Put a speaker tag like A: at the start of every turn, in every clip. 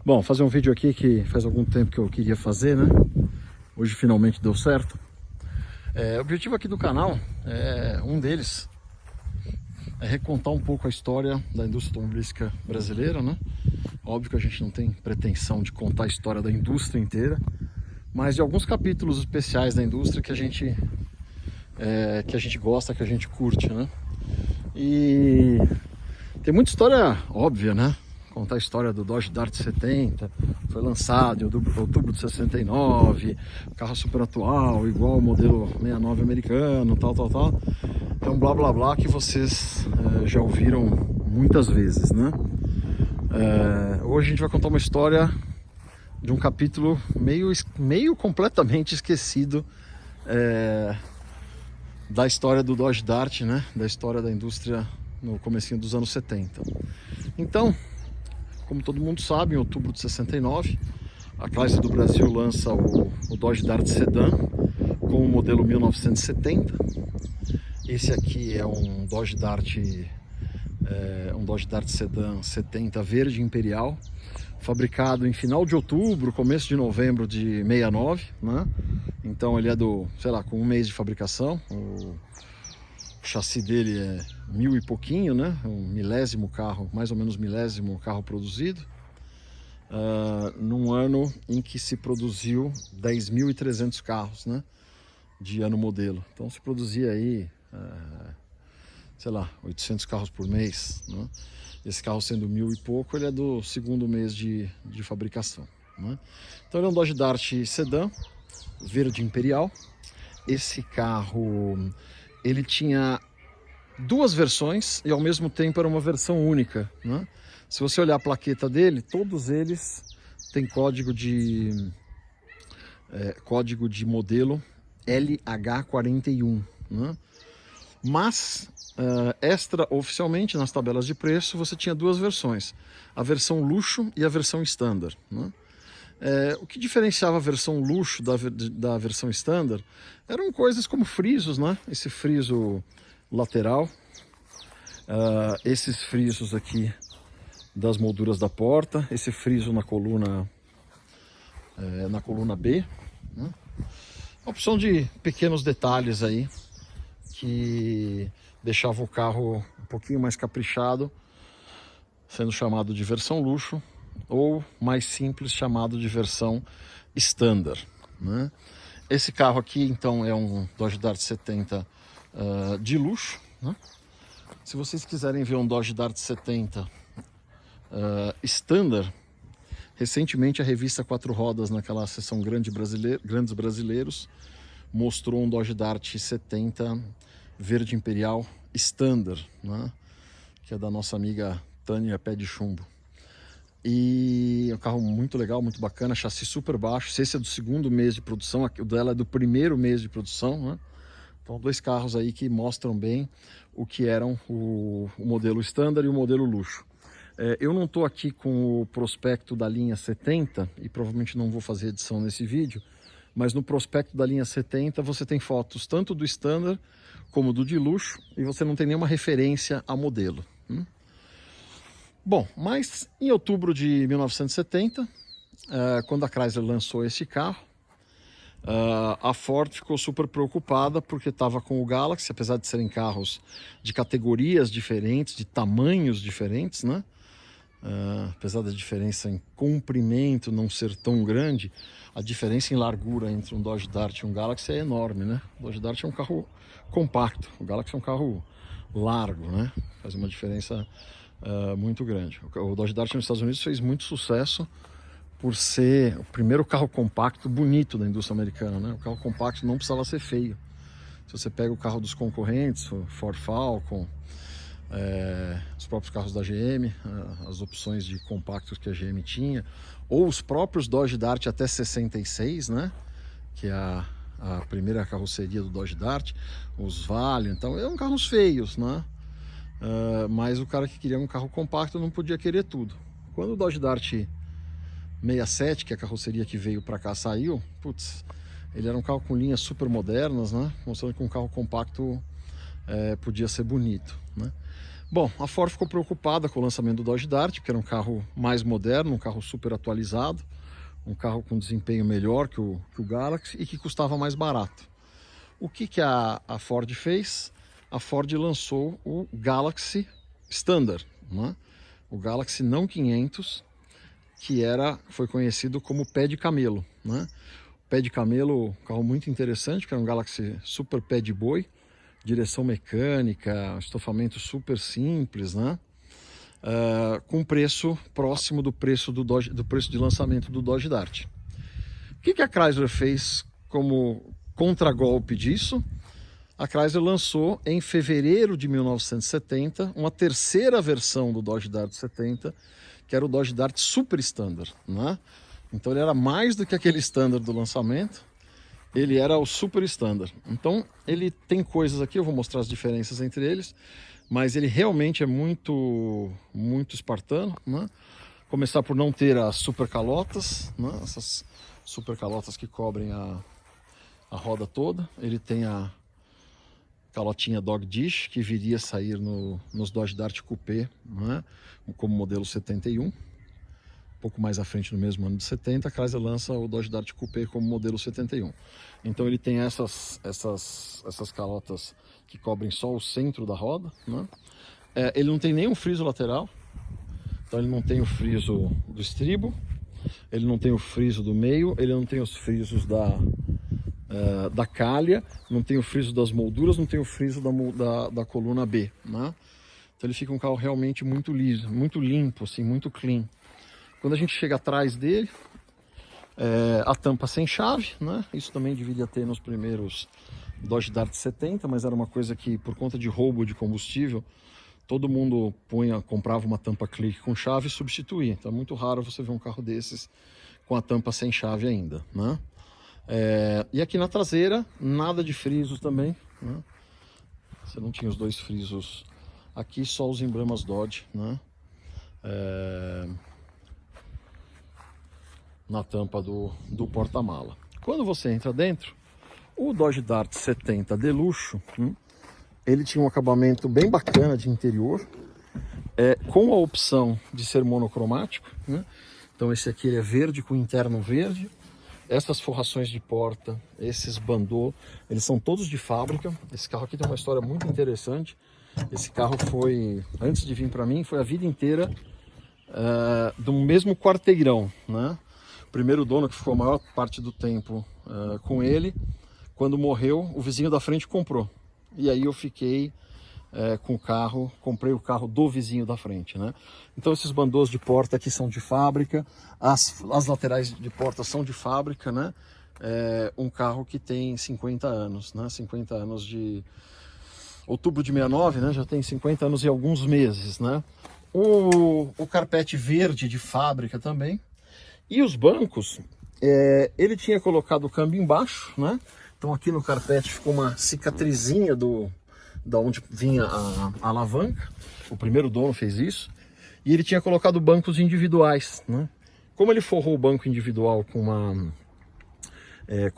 A: Bom, fazer um vídeo aqui que faz algum tempo que eu queria fazer, né? Hoje finalmente deu certo. O objetivo aqui do canal, um deles, é recontar um pouco a história da indústria automobilística brasileira, né? Óbvio que a gente não tem pretensão de contar a história da indústria inteira, mas de alguns capítulos especiais da indústria que a gente gosta, que a gente curte, né? E tem muita história óbvia, né? Contar a história do Dodge Dart 70, foi lançado em outubro de 69, carro super atual, igual ao modelo 69 americano, tal. É um blá blá blá que vocês já ouviram muitas vezes, né? Hoje a gente vai contar uma história de um capítulo meio completamente esquecido da história do Dodge Dart, né? Da história da indústria no comecinho dos anos 70. Então, como todo mundo sabe, em outubro de 69, a Chrysler do Brasil lança o Dodge Dart Sedan com o modelo 1970. Esse aqui é um Dodge Dart Sedan 70 verde imperial, fabricado em final de outubro, começo de novembro de 69, né? Então ele é com um mês de fabricação. O chassi dele é 1000 e pouquinho, né? Um milésimo carro, mais ou menos milésimo carro produzido, num ano em que se produziu 10.300 carros, né? De ano modelo. Então se produzia aí, 800 carros por mês, né? Esse carro sendo 1000 e pouco, ele é do segundo mês de fabricação, né? Então ele é um Dodge Dart Sedan verde imperial. Esse carro, ele tinha duas versões e ao mesmo tempo era uma versão única, né? Se você olhar a plaqueta dele, todos eles têm código de modelo LH41, né? Mas extraoficialmente nas tabelas de preço você tinha duas versões, a versão luxo e a versão standard, né? O que diferenciava a versão luxo da versão standard eram coisas como frisos, né? Esse friso lateral, esses frisos aqui das molduras da porta, esse friso na coluna B, né? Opção de pequenos detalhes aí que deixava o carro um pouquinho mais caprichado, sendo chamado de versão luxo, ou mais simples, chamado de versão standard, né? Esse carro aqui então é um Dodge Dart 70 de luxo, né? Se vocês quiserem ver um Dodge Dart 70 standard, recentemente a revista Quatro Rodas, naquela seção Grandes Brasileiros, mostrou um Dodge Dart 70 verde imperial standard, né? Que é da nossa amiga Tânia Pé de Chumbo. E é um carro muito legal, muito bacana, chassi super baixo. Esse é do segundo mês de produção, o dela é do primeiro mês de produção, né? Então dois carros aí que mostram bem o que eram o modelo standard e o modelo luxo. Eu não estou aqui com o prospecto da linha 70 e provavelmente não vou fazer edição nesse vídeo, mas no prospecto da linha 70 você tem fotos tanto do standard como do de luxo e você não tem nenhuma referência a modelo. Bom, mas em outubro de 1970, quando a Chrysler lançou esse carro, a Ford ficou super preocupada porque estava com o Galaxy, apesar de serem carros de categorias diferentes, de tamanhos diferentes, né? Apesar da diferença em comprimento não ser tão grande, a diferença em largura entre um Dodge Dart e um Galaxy é enorme, né? O Dodge Dart é um carro compacto, o Galaxy é um carro largo, né? Faz uma diferença muito grande. O Dodge Dart nos Estados Unidos fez muito sucesso por ser o primeiro carro compacto bonito da indústria americana, né? O carro compacto não precisava ser feio. Se você pega o carro dos concorrentes, o Ford Falcon, os próprios carros da GM, as opções de compactos que a GM tinha, ou os próprios Dodge Dart até 66, né? Que é a primeira carroceria do Dodge Dart, os Valiant, então eram carros feios, né? Mas o cara que queria um carro compacto não podia querer tudo. Quando o Dodge Dart 67, que é a carroceria que veio para cá, saiu, ele era um carro com linhas super modernas, né? Mostrando que um carro compacto podia ser bonito, né? Bom, a Ford ficou preocupada com o lançamento do Dodge Dart, que era um carro mais moderno, um carro super atualizado, um carro com desempenho melhor que o Galaxy e que custava mais barato. O que a Ford fez? A Ford lançou o Galaxy Standard, né? O Galaxy não 500, que foi conhecido como pé de camelo, né? Pé de camelo, um carro muito interessante, que era um Galaxy super pé de boi, direção mecânica, estofamento super simples, né? Com preço próximo do preço de lançamento do Dodge Dart. O que a Chrysler fez como contragolpe disso? A Chrysler lançou em fevereiro de 1970 uma terceira versão do Dodge Dart 70, que era o Dodge Dart Super Standard, né? Então ele era mais do que aquele Standard do lançamento, ele era o Super Standard. Então ele tem coisas aqui, eu vou mostrar as diferenças entre eles, mas ele realmente é muito espartano, né? Começar por não ter as super calotas, né? Essas super calotas que cobrem a roda toda. Ele tem a calotinha Dog Dish, que viria a sair nos Dodge Dart Coupé, né? Como modelo 71. Um pouco mais à frente, no mesmo ano de 70, a Chrysler lança o Dodge Dart Coupé como modelo 71. Então ele tem essas calotas que cobrem só o centro da roda, né? Ele não tem nenhum friso lateral, então ele não tem o friso do estribo, ele não tem o friso do meio, ele não tem os frisos da calha, não tem o friso das molduras, não tem o friso da coluna B, né? Então ele fica um carro realmente muito liso, muito limpo, assim, muito clean. Quando a gente chega atrás dele, a tampa sem chave, né? Isso também deveria ter nos primeiros Dodge Dart 70, mas era uma coisa que, por conta de roubo de combustível, todo mundo comprava uma tampa clique com chave e substituía. Então é muito raro você ver um carro desses com a tampa sem chave ainda, né? E aqui na traseira, nada de frisos também, né? Você não tinha os dois frisos aqui, só os emblemas Dodge, né? Na tampa do porta-mala. Quando você entra dentro, o Dodge Dart 70 de luxo, ele tinha um acabamento bem bacana de interior, com a opção de ser monocromático, né? Então esse aqui ele é verde com interno verde. Essas forrações de porta, esses bandô, eles são todos de fábrica. Esse carro aqui tem uma história muito interessante. Esse carro foi, antes de vir para mim, foi a vida inteira do mesmo quarteirão, né? O primeiro dono, que ficou a maior parte do tempo com ele, quando morreu, o vizinho da frente comprou. E aí eu fiquei com o carro, comprei o carro do vizinho da frente, né? Então esses bandôs de porta aqui são de fábrica, as laterais de porta são de fábrica, né? Um carro que tem 50 anos, né? 50 anos de outubro de 69, né? Já tem 50 anos e alguns meses, né? O carpete verde de fábrica também. E os bancos, ele tinha colocado o câmbio embaixo, né? Então aqui no carpete ficou uma cicatrizinha da onde vinha a alavanca. O primeiro dono fez isso. E ele tinha colocado bancos individuais, né? Como ele forrou o banco individual com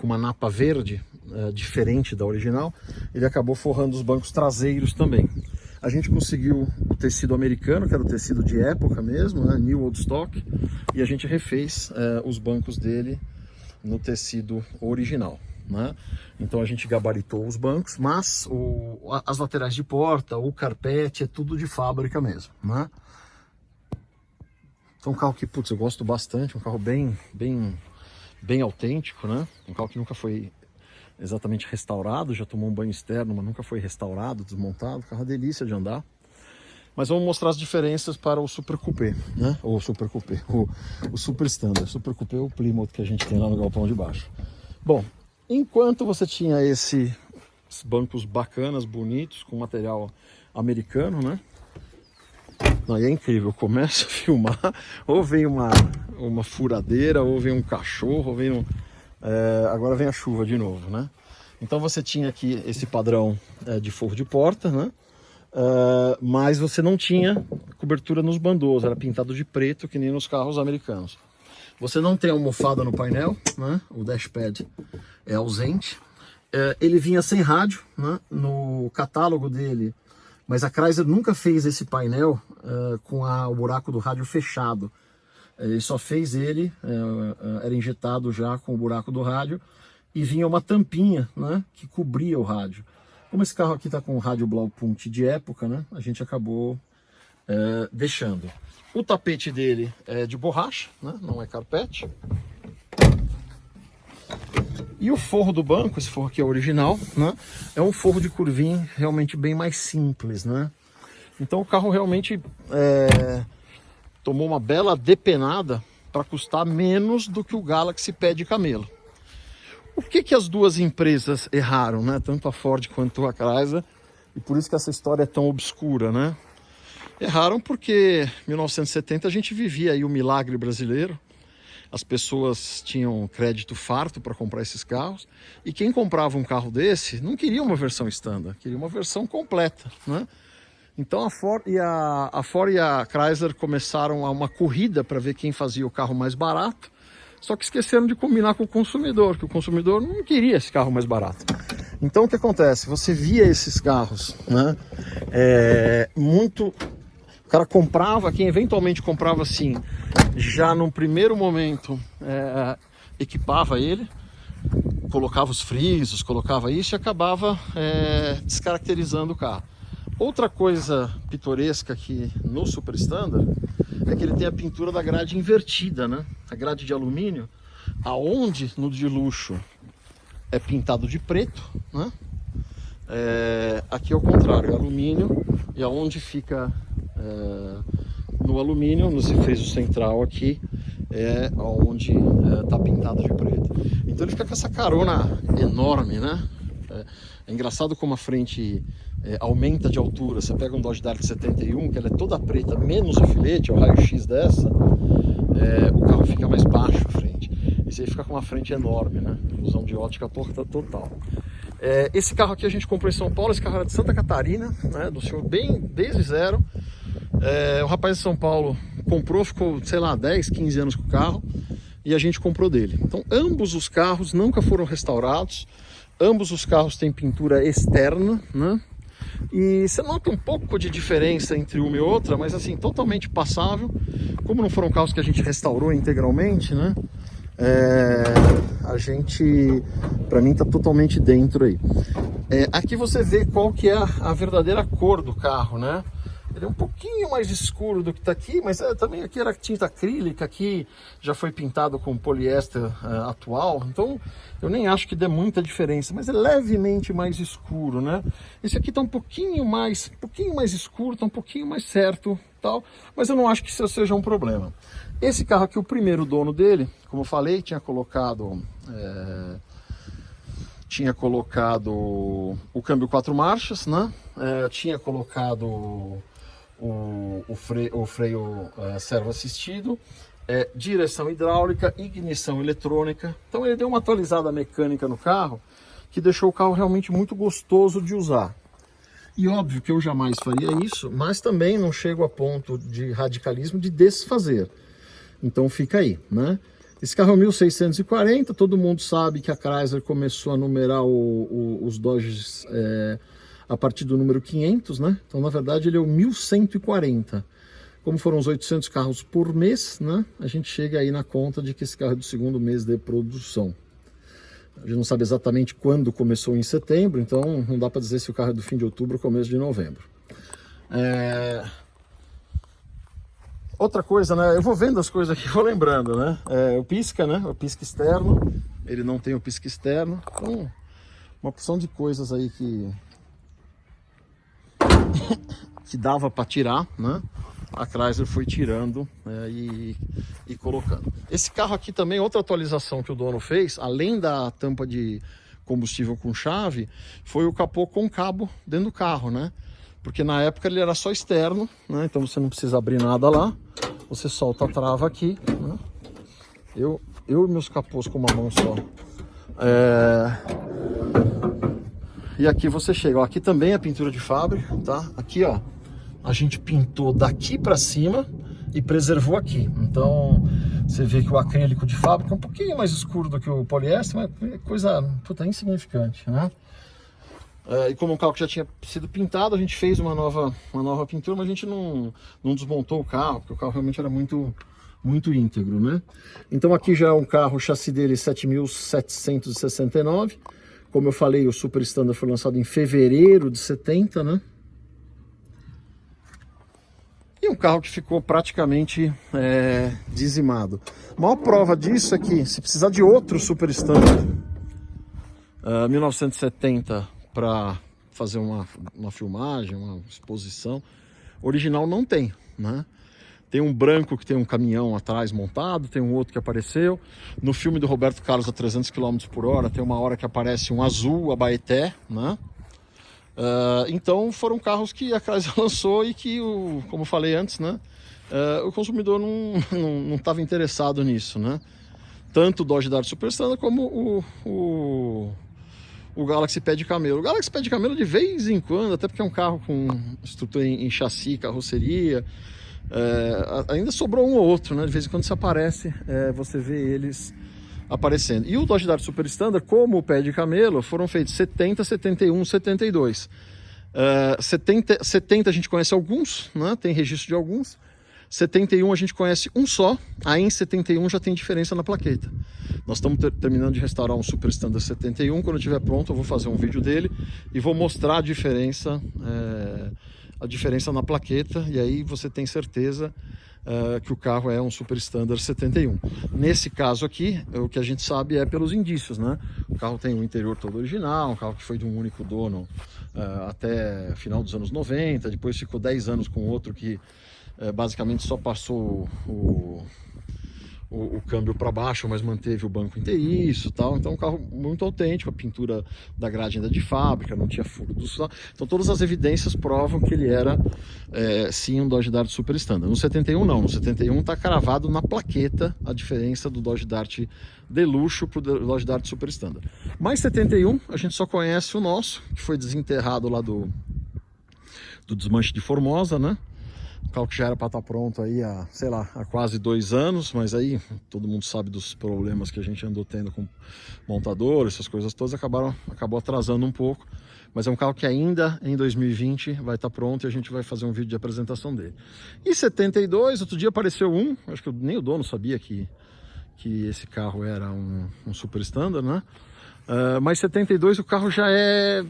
A: uma napa verde, diferente da original, ele acabou forrando os bancos traseiros também. A gente conseguiu o tecido americano, que era o tecido de época mesmo, né? New Old Stock, e a gente refez os bancos dele no tecido original, né? Então a gente gabaritou os bancos, mas as laterais de porta, o carpete, é tudo de fábrica mesmo, né? Então um carro que, putz, eu gosto bastante, um carro bem autêntico, né? Um carro que nunca foi exatamente restaurado, já tomou um banho externo, mas nunca foi restaurado, desmontado. O carro é delícia de andar. Mas vamos mostrar as diferenças para o Super Coupé, né? Ou Super Coupé, o Super Standard. Super Coupé é o Plymouth que a gente tem lá no galpão de baixo. Bom, enquanto você tinha esses bancos bacanas, bonitos, com material americano, né? Aí é incrível, eu começo a filmar, ou vem uma furadeira, ou vem um cachorro, ou vem agora vem a chuva de novo, né? Então você tinha aqui esse padrão de forro de porta, né? Mas você não tinha cobertura nos bandôs, era pintado de preto, que nem nos carros americanos. Você não tem almofada no painel, né? O dashpad é ausente. Ele vinha sem rádio, né? No catálogo dele Mas a Chrysler nunca fez esse painel com o buraco do rádio fechado. Ele só fez ele, era injetado já com o buraco do rádio, e vinha uma tampinha, né, que cobria o rádio. Como esse carro aqui está com o rádio Blaupunkt de época, né, a gente acabou deixando. O tapete dele é de borracha, né, não é carpete. E o forro do banco, esse forro aqui é original, né, é um forro de curvinho realmente bem mais simples, né. Então o carro realmente tomou uma bela depenada para custar menos do que o Galaxy Pé de Camelo. O que as duas empresas erraram, né? Tanto a Ford quanto a Chrysler, e por isso que essa história é tão obscura, né? Erraram porque em 1970 a gente vivia aí o milagre brasileiro, as pessoas tinham crédito farto para comprar esses carros, e quem comprava um carro desse não queria uma versão standard, queria uma versão completa, né? Então a Ford e a Chrysler começaram uma corrida para ver quem fazia o carro mais barato, só que esqueceram de combinar com o consumidor, que o consumidor não queria esse carro mais barato. Então o que acontece? Você via esses carros, né? O cara comprava, quem eventualmente comprava assim, já no primeiro momento equipava ele, colocava os frisos, colocava isso e acabava descaracterizando o carro. Outra coisa pitoresca aqui no Super Standard é que ele tem a pintura da grade invertida, né? A grade de alumínio, aonde no de luxo é pintado de preto, né? Aqui é o contrário, é alumínio, e aonde fica no alumínio, no friso central aqui, é onde está pintado de preto. Então ele fica com essa carona enorme, né? É engraçado como a frente aumenta de altura. Você pega um Dodge Dart 71, que ela é toda preta, menos o filete, o raio-x dessa, o carro fica mais baixo a frente. Esse aí fica com uma frente enorme, né? Ilusão de ótica total. Esse carro aqui a gente comprou em São Paulo, esse carro era de Santa Catarina, né? Do senhor bem desde zero. O rapaz de São Paulo comprou, ficou, sei lá, 10, 15 anos com o carro, e a gente comprou dele. Então ambos os carros nunca foram restaurados, ambos os carros têm pintura externa, né? E você nota um pouco de diferença entre uma e outra, mas assim, totalmente passável. Como não foram carros que a gente restaurou integralmente, né? A gente, para mim, tá totalmente dentro aí. Aqui você vê qual que é a verdadeira cor do carro, né? Ele é um pouquinho mais escuro do que está aqui, mas também aqui era tinta acrílica, aqui já foi pintado com poliéster atual, então eu nem acho que dê muita diferença, mas é levemente mais escuro, né? Esse aqui está um pouquinho mais escuro, está um pouquinho mais certo, tal, mas eu não acho que isso seja um problema. Esse carro aqui, o primeiro dono dele, como eu falei, tinha colocado o câmbio 4 marchas, né? Tinha colocado o freio servo assistido, direção hidráulica, ignição eletrônica. Então ele deu uma atualizada mecânica no carro que deixou o carro realmente muito gostoso de usar. E óbvio que eu jamais faria isso, mas também não chego a ponto de radicalismo de desfazer. Então fica aí, né? Esse carro é 1640, todo mundo sabe que a Chrysler começou a numerar os Dodges a partir do número 500, né? Então, na verdade, ele é o 1140. Como foram os 800 carros por mês, né? A gente chega aí na conta de que esse carro é do segundo mês de produção. A gente não sabe exatamente quando começou em setembro, então não dá para dizer se o carro é do fim de outubro ou começo de novembro. Outra coisa, né? Eu vou vendo as coisas aqui, vou lembrando, né? O pisca, né? O pisca externo, ele não tem o pisca externo. Então, uma opção de coisas aí que dava para tirar, né? A Chrysler foi tirando e colocando. Esse carro aqui também, outra atualização que o dono fez, além da tampa de combustível com chave, foi o capô com cabo dentro do carro, né? Porque na época ele era só externo, né? Então você não precisa abrir nada lá, você solta a trava aqui, né? Eu e meus capôs com uma mão só. E aqui você chega, ó, aqui também é pintura de fábrica, tá? Aqui, ó, a gente pintou daqui para cima e preservou aqui. Então, você vê que o acrílico de fábrica é um pouquinho mais escuro do que o poliéster, mas é coisa, puta, insignificante, né? E como o carro que já tinha sido pintado, a gente fez uma nova pintura, mas a gente não desmontou o carro, porque o carro realmente era muito íntegro, né? Então aqui já é um carro, o chassi dele 7.769. Como eu falei, o Super Standard foi lançado em fevereiro de 70, né? E um carro que ficou praticamente dizimado. A maior prova disso é que, se precisar de outro Super Standard 1970 para fazer uma filmagem, uma exposição, original não tem, né? Tem um branco que tem um caminhão atrás montado, tem um outro que apareceu. No filme do Roberto Carlos a 300 km por hora, tem uma hora que aparece um azul Abaeté, né? Então foram carros que a Chrysler lançou e que, como eu falei antes, né? O consumidor não estava interessado nisso, né? Tanto o Dodge Dart Super Standard como o Galaxy Pé de Camelo. O Galaxy Pé de Camelo, de vez em quando, até porque é um carro com estrutura em chassi, carroceria, ainda sobrou um ou outro, né? De vez em quando se aparece, você vê eles aparecendo. E o Dodge Dart Super Standard, como o Pé de Camelo, foram feitos 70, 71, 72. 70 a gente conhece alguns, né? Tem registro de alguns. 71 a gente conhece um só, aí em 71 já tem diferença na plaqueta. Nós estamos terminando de restaurar um Super Standard 71, quando estiver pronto eu vou fazer um vídeo dele e vou mostrar a diferença na plaqueta, e aí você tem certeza que o carro é um Super Standard 71. Nesse caso aqui, o que a gente sabe é pelos indícios, né? O carro tem o interior todo original, um carro que foi de um único dono até final dos anos 90, depois ficou 10 anos com outro que basicamente só passou o câmbio para baixo, mas manteve o banco inteiriço, tal. Então um carro muito autêntico, a pintura da grade ainda de fábrica, não tinha furo do sol. Então todas as evidências provam que ele era sim um Dodge Dart Super Standard. No 71 não, no 71 está cravado na plaqueta a diferença do Dodge Dart de luxo para o Dodge Dart Super Standard. Mas 71 a gente só conhece o nosso, que foi desenterrado lá do desmanche de Formosa, né? O carro que já era para estar pronto aí há, sei lá, há quase 2 anos, mas aí todo mundo sabe dos problemas que a gente andou tendo com montador, essas coisas todas, acabou atrasando um pouco, mas é um carro que ainda em 2020 vai estar pronto e a gente vai fazer um vídeo de apresentação dele. E 72, outro dia apareceu acho que nem o dono sabia que esse carro era um Super Standard, né? Mas 72 o carro já é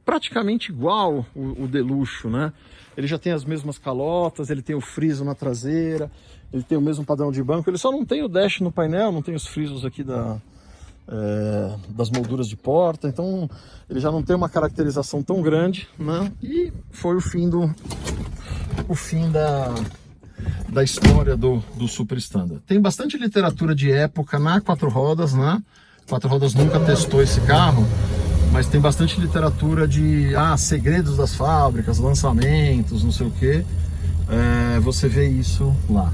A: praticamente igual o de luxo, né? Ele já tem as mesmas calotas, ele tem o friso na traseira, ele tem o mesmo padrão de banco, ele só não tem o dash no painel, não tem os frisos aqui das molduras de porta, então ele já não tem uma caracterização tão grande, né? E foi o fim da história do Super Standard. Tem bastante literatura de época na 4 rodas, né? 4 rodas nunca testou esse carro, mas tem bastante literatura de segredos das fábricas, lançamentos, não sei o que. Você vê isso lá.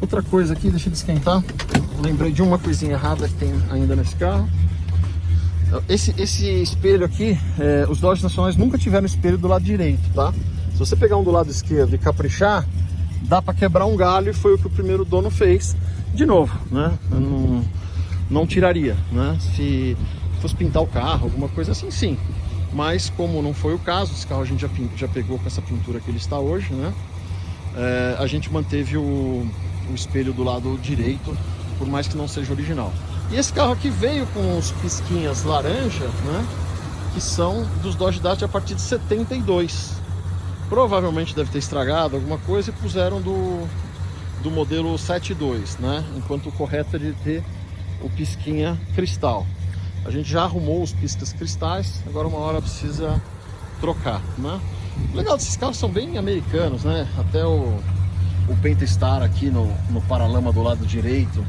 A: Outra coisa aqui, deixa ele esquentar. Lembrei de uma coisinha errada que tem ainda nesse carro. Esse espelho aqui, os Dodge nacionais nunca tiveram espelho do lado direito, tá? Se você pegar um do lado esquerdo e caprichar, dá para quebrar um galho, e foi o que o primeiro dono fez. De novo, né? Não tiraria, né? Se fosse pintar o carro, alguma coisa assim, sim. Mas como não foi o caso, esse carro a gente já pegou com essa pintura que ele está hoje, né? A gente manteve o espelho do lado direito, por mais que não seja original. E esse carro aqui veio com os pisquinhas laranja, né? Que são dos Dodge Dart a partir de 72. Provavelmente deve ter estragado alguma coisa e puseram do modelo 72, né? Enquanto o correto é de ter o pisquinha cristal. A gente já arrumou os piscas cristais, agora uma hora precisa trocar, né? O legal desses carros são bem americanos, né? Até o Pentastar aqui no paralama do lado direito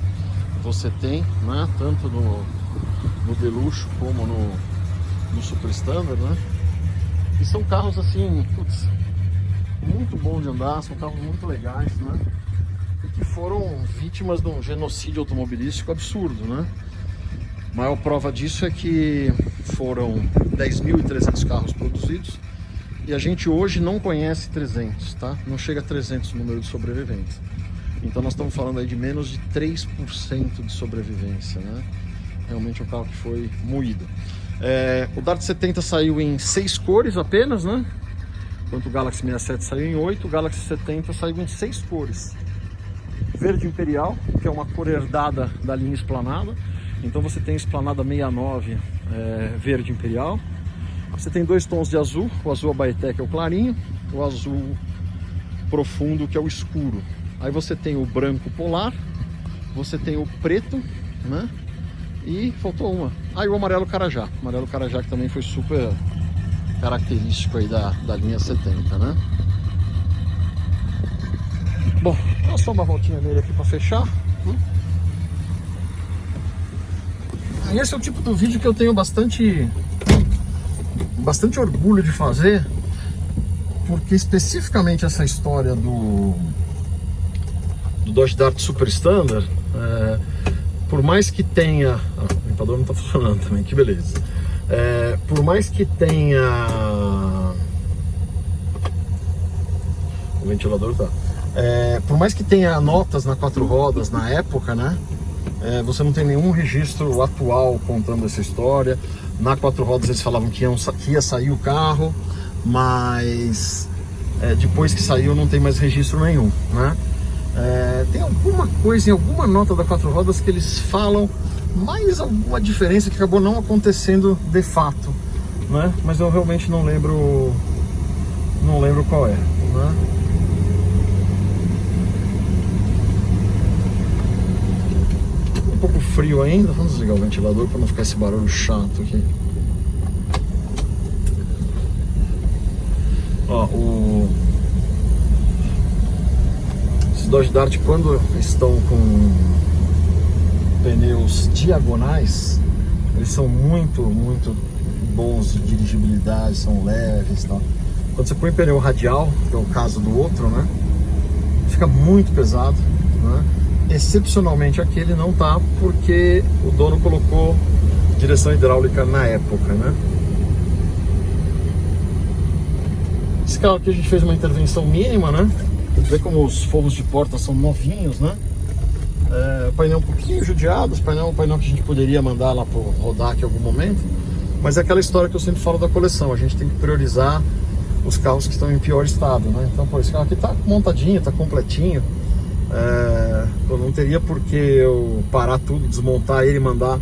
A: você tem, né? Tanto no Deluxe como no Super Standard, né? E são carros assim, putz, muito bom de andar, são carros muito legais, né? E que foram vítimas de um genocídio automobilístico absurdo, né? A maior prova disso é que foram 10.300 carros produzidos e a gente hoje não conhece 300, tá? Não chega a 300 o número de sobreviventes. Então nós estamos falando aí de menos de 3% de sobrevivência, né? Realmente é um carro que foi moído. O Dart 70 saiu em 6 cores apenas, né? Enquanto o Galaxy 67 saiu em 8, o Galaxy 70 saiu em 6 cores. Verde Imperial, que é uma cor herdada da linha esplanada. Então você tem esplanada 69 verde Imperial. Você tem 2 tons de azul, o azul Abaeté, que é o clarinho, o azul profundo, que é o escuro. Aí você tem o branco polar, você tem o preto, né? E faltou uma. E o amarelo Carajá. O amarelo Carajá, que também foi super característico aí da linha 70, né? Bom, vou só uma voltinha nele aqui para fechar. Esse é o tipo do vídeo que eu tenho bastante orgulho de fazer, porque especificamente essa história do Dodge Dart Super Standard, por mais que tenha... o limpador não está funcionando também, que beleza. Por mais que tenha... o ventilador tá... por mais que tenha notas na 4 rodas na época, né? Você não tem nenhum registro atual contando essa história. Na 4 rodas eles falavam que ia sair o carro, mas depois que saiu não tem mais registro nenhum, né? Tem alguma coisa em alguma nota da 4 rodas que eles falam mais alguma diferença que acabou não acontecendo de fato, né? Mas eu realmente não lembro qual é, né? Um pouco frio ainda, vamos desligar o ventilador para não ficar esse barulho chato aqui. Ó, esses Dodge Dart, quando estão com pneus diagonais, eles são muito bons de dirigibilidade, são leves e tal. Quando você põe pneu radial, que é o caso do outro, né, fica muito pesado, né? Excepcionalmente aquele não tá, porque o dono colocou direção hidráulica na época, né? Esse carro aqui a gente fez uma intervenção mínima, né? Vê como os forros de porta são novinhos, né? O painel um pouquinho judiado, um painel que a gente poderia mandar lá para rodar aqui em algum momento, mas é aquela história que eu sempre falo da coleção, a gente tem que priorizar os carros que estão em pior estado, né? Então, pô, esse carro aqui tá montadinho, tá completinho, eu não teria por que eu parar tudo, desmontar ele e mandar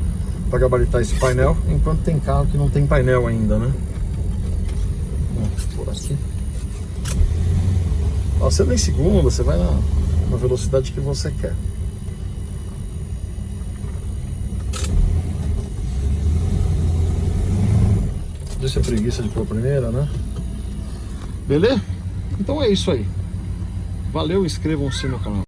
A: para gabaritar esse painel, enquanto tem carro que não tem painel ainda, né? Por aqui. Você anda em segunda, você vai na velocidade que você quer. Deixa a preguiça de pôr a primeira, né? Beleza? Então é isso aí. Valeu, inscrevam-se no canal.